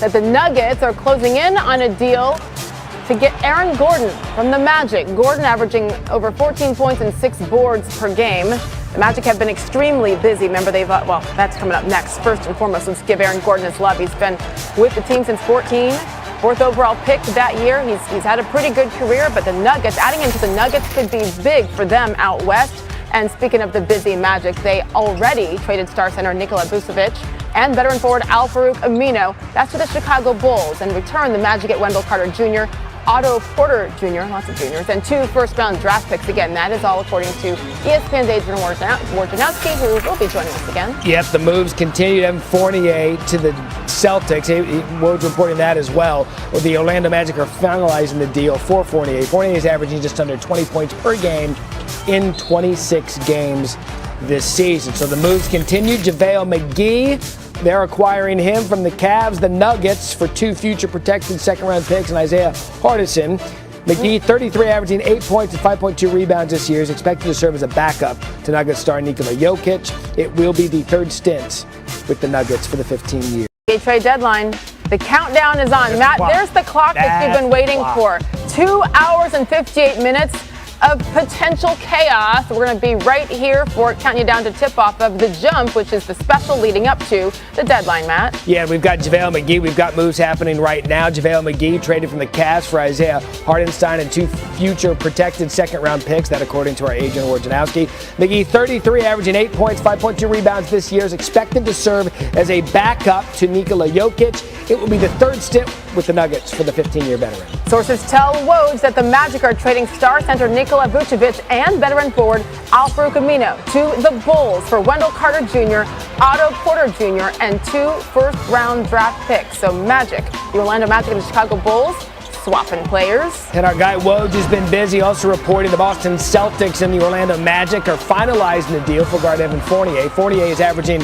that the Nuggets are closing in on a deal to get Aaron Gordon from the Magic. Gordon averaging over 14 points and 6 boards per game. The Magic have been extremely busy. Remember, well, that's coming up next. First and foremost, let's give Aaron Gordon his love. He's been with the team since 14. 4th overall pick that year. He's had a pretty good career, but the Nuggets, adding him to the Nuggets could be big for them out west. And speaking of the busy Magic, they already traded star center Nikola Vucevic and veteran forward Al-Farouq Amino. That's to the Chicago Bulls. And return the Magic at Wendell Carter Jr., Otto Porter Jr., lots of juniors, and 2 first-round draft picks. Again, that is all according to ESPN's Adrian Wojnarowski, who will be joining us again. Yep, the moves continue. Evan Fournier to the Celtics. Woj reporting that as well. The Orlando Magic are finalizing the deal for Fournier. Fournier is averaging just under 20 points per game in 26 games this season. So the moves continue. JaVale McGee, they're acquiring him from the Cavs, the Nuggets, for 2 future protected second-round picks and Isaiah Hardison. McGee, 33, averaging 8 points and 5.2 rebounds this year, is expected to serve as a backup to Nuggets star Nikola Jokic. It will be the 3rd stint with the Nuggets for the 15 years. Trade deadline. The countdown is on. Matt, there's the clock that you've been waiting for. 2 hours and 58 minutes of potential chaos. We're going to be right here for counting you down to tip-off of the jump, which is the special leading up to the deadline, Matt. Yeah, we've got JaVale McGee. We've got moves happening right now. JaVale McGee traded from the Cavs for Isaiah Hartenstein and 2 future protected second-round picks. That according to our agent, Wojnarowski. McGee, 33, averaging 8 points, 5.2 rebounds this year, is expected to serve as a backup to Nikola Jokic. It will be the 3rd stint with the Nuggets for the 15-year veteran. Sources tell Woj that the Magic are trading star center Nikola Vucevic and veteran forward Al-Farouq Amino to the Bulls for Wendell Carter Jr., Otto Porter Jr., and 2 first-round draft picks. So Magic, the Orlando Magic and the Chicago Bulls, swapping players. And our guy Woj has been busy, also reporting the Boston Celtics and the Orlando Magic are finalizing the deal for guard Evan Fournier. Fournier is averaging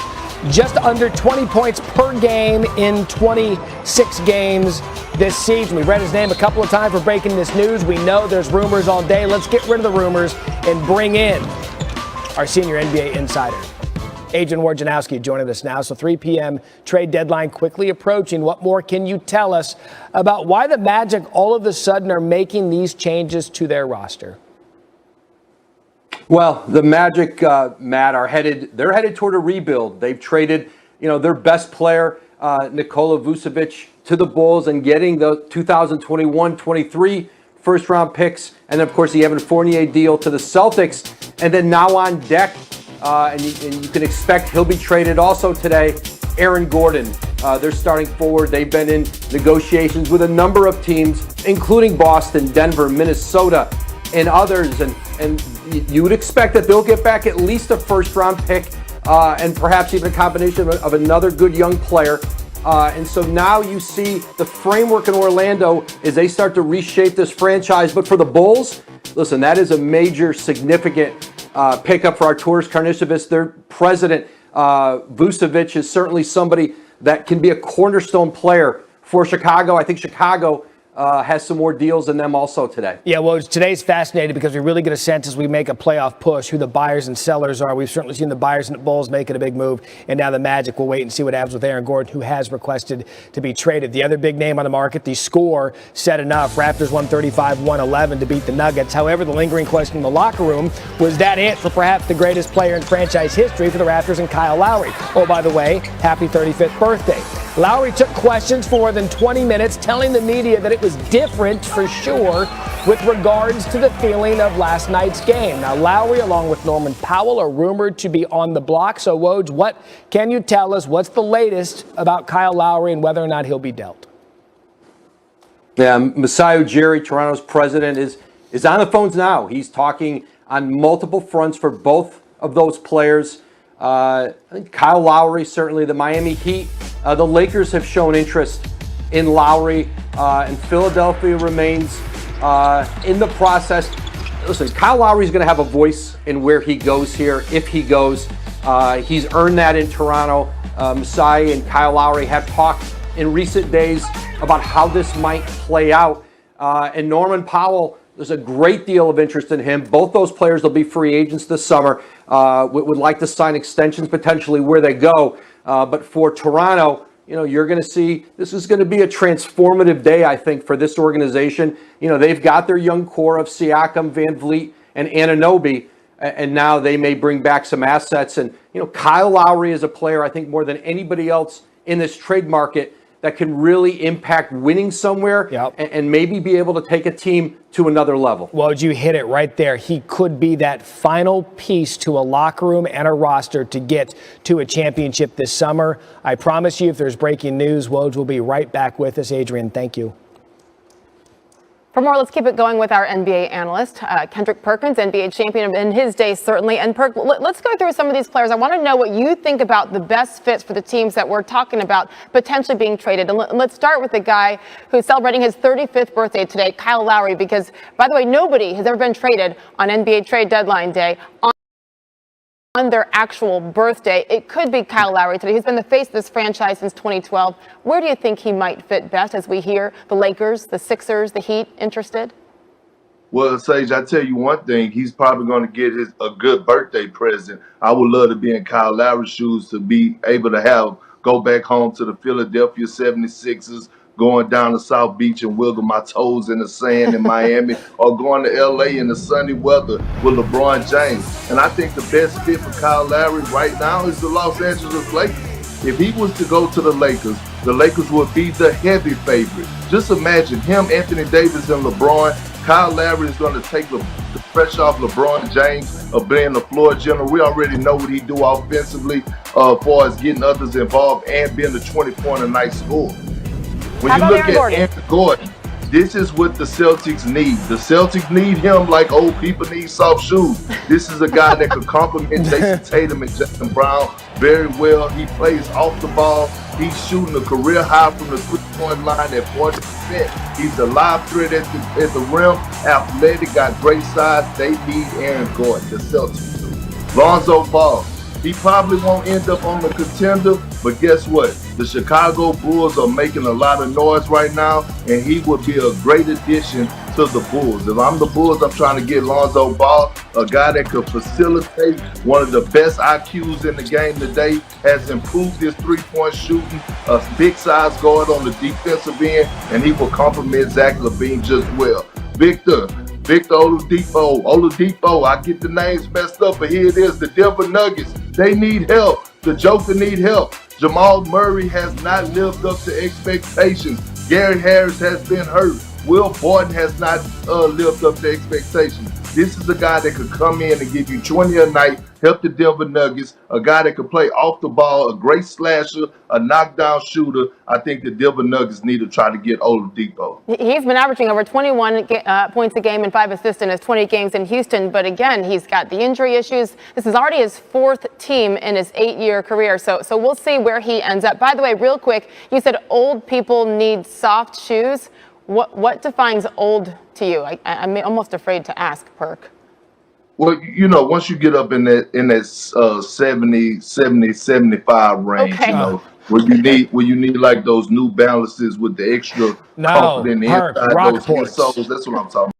just under 20 points per game in 26 games this season. We've read his name a couple of times for breaking this news. We know there's rumors all day. Let's get rid of the rumors and bring in our senior NBA insider, Adrian Wojnarowski, joining us now. So 3 p.m. trade deadline quickly approaching. What more can you tell us about why the Magic all of a sudden are making these changes to their roster? Well, the Magic, Matt, they're headed toward a rebuild. They've traded, their best player, Nikola Vucevic, to the Bulls and getting the 2021-23 first-round picks. And, of course, the Evan Fournier deal to the Celtics. And then now on deck, and you can expect he'll be traded also today, Aaron Gordon. They're starting forward. They've been in negotiations with a number of teams, including Boston, Denver, Minnesota, and others, and you would expect that they'll get back at least a first-round pick and perhaps even a combination of another good young player. And so now you see the framework in Orlando as they start to reshape this franchise. But for the Bulls, listen, that is a major, significant pickup for Arturas Karnisovas, their president. Vucevic is certainly somebody that can be a cornerstone player for Chicago. I think Chicago has some more deals than them also today. Yeah, well, today's fascinating because we really get a sense as we make a playoff push who the buyers and sellers are. We've certainly seen the buyers and the Bulls making a big move, and now the Magic will wait and see what happens with Aaron Gordon, who has requested to be traded. The other big name on the market, the score, said enough. Raptors 135-111 to beat the Nuggets. However, the lingering question in the locker room, was that it for perhaps the greatest player in franchise history for the Raptors and Kyle Lowry? Oh, by the way, happy 35th birthday. Lowry took questions for more than 20 minutes, telling the media that it was different for sure with regards to the feeling of last night's game. Now, Lowry, along with Norman Powell, are rumored to be on the block. So, Woj, what can you tell us? What's the latest about Kyle Lowry and whether or not he'll be dealt? Yeah, Masai Ujiri, Toronto's president, is on the phones now. He's talking on multiple fronts for both of those players. I think Kyle Lowry, certainly the Miami Heat. The Lakers have shown interest in Lowry, and Philadelphia remains in the process. Listen, Kyle Lowry's going to have a voice in where he goes here, if he goes. He's earned that in Toronto. Masai and Kyle Lowry have talked in recent days about how this might play out. And Norman Powell, there's a great deal of interest in him. Both those players will be free agents this summer. Would like to sign extensions potentially where they go. But for Toronto, you're going to see this is going to be a transformative day, I think, for this organization. They've got their young core of Siakam, Van Vliet, and Anunoby, and now they may bring back some assets. And, Kyle Lowry is a player, I think, more than anybody else in this trade market that can really impact winning somewhere. Yep. and maybe be able to take a team to another level. Well, you hit it right there. He could be that final piece to a locker room and a roster to get to a championship this summer. I promise you, if there's breaking news, Woj will be right back with us. Adrian, thank you. For more, let's keep it going with our NBA analyst, Kendrick Perkins, NBA champion in his day, certainly. And Perk, let's go through some of these players. I want to know what you think about the best fits for the teams that we're talking about potentially being traded. And let's start with the guy who's celebrating his 35th birthday today, Kyle Lowry, because, by the way, nobody has ever been traded on NBA trade deadline day on their actual birthday. It could be Kyle Lowry today. He's been the face of this franchise since 2012. Where do you think he might fit best as we hear the Lakers, the Sixers, the Heat interested? Well, Sage, I tell you one thing, he's probably going to get a good birthday present. I would love to be in Kyle Lowry's shoes to be able to go back home to the Philadelphia 76ers, going down to South Beach and wiggle my toes in the sand in Miami, or going to L.A. in the sunny weather with LeBron James. And I think the best fit for Kyle Lowry right now is the Los Angeles Lakers. If he was to go to the Lakers would be the heavy favorite. Just imagine him, Anthony Davis, and LeBron. Kyle Lowry is going to take the pressure off LeBron James of being the floor general. We already know what he do offensively as far as getting others involved and being the 20-point-a-night scorer. When you look at Aaron Gordon, this is what the Celtics need. The Celtics need him like old people need soft shoes. This is a guy that could complement Jason Tatum and Jaylen Brown very well. He plays off the ball. He's shooting a career high from the three-point line at 40%. He's a live threat at the rim. Athletic, got great size. They need Aaron Gordon, the Celtics do. Lonzo Ball. He probably won't end up on the contender, but guess what? The Chicago Bulls are making a lot of noise right now, and he would be a great addition to the Bulls. If I'm the Bulls, I'm trying to get Lonzo Ball, a guy that could facilitate, one of the best IQs in the game today, has improved his three-point shooting, a big-size guard on the defensive end, and he will complement Zach LaVine just well. Victor Oladipo, I get the names messed up, but here it is, the Denver Nuggets. They need help. The Joker need help. Jamal Murray has not lived up to expectations. Gary Harris has been hurt. Will Barton has not lived up to expectations. This is a guy that could come in and give you 20 a night, help the Denver Nuggets, a guy that could play off the ball, a great slasher, a knockdown shooter. I think the Denver Nuggets need to try to get Oladipo. He's been averaging over 21 points a game and 5 assists in his 20 games in Houston. But again, he's got the injury issues. This is already his 4th team in his 8-year career. So we'll see where he ends up. By the way, real quick, you said old people need soft shoes. What defines old to you? I'm almost afraid to ask, Perk. Well, once you get up in that 70, 75 range, okay. where you need like those New Balances with the extra comfort in the inside, those insoles. That's what I'm talking about.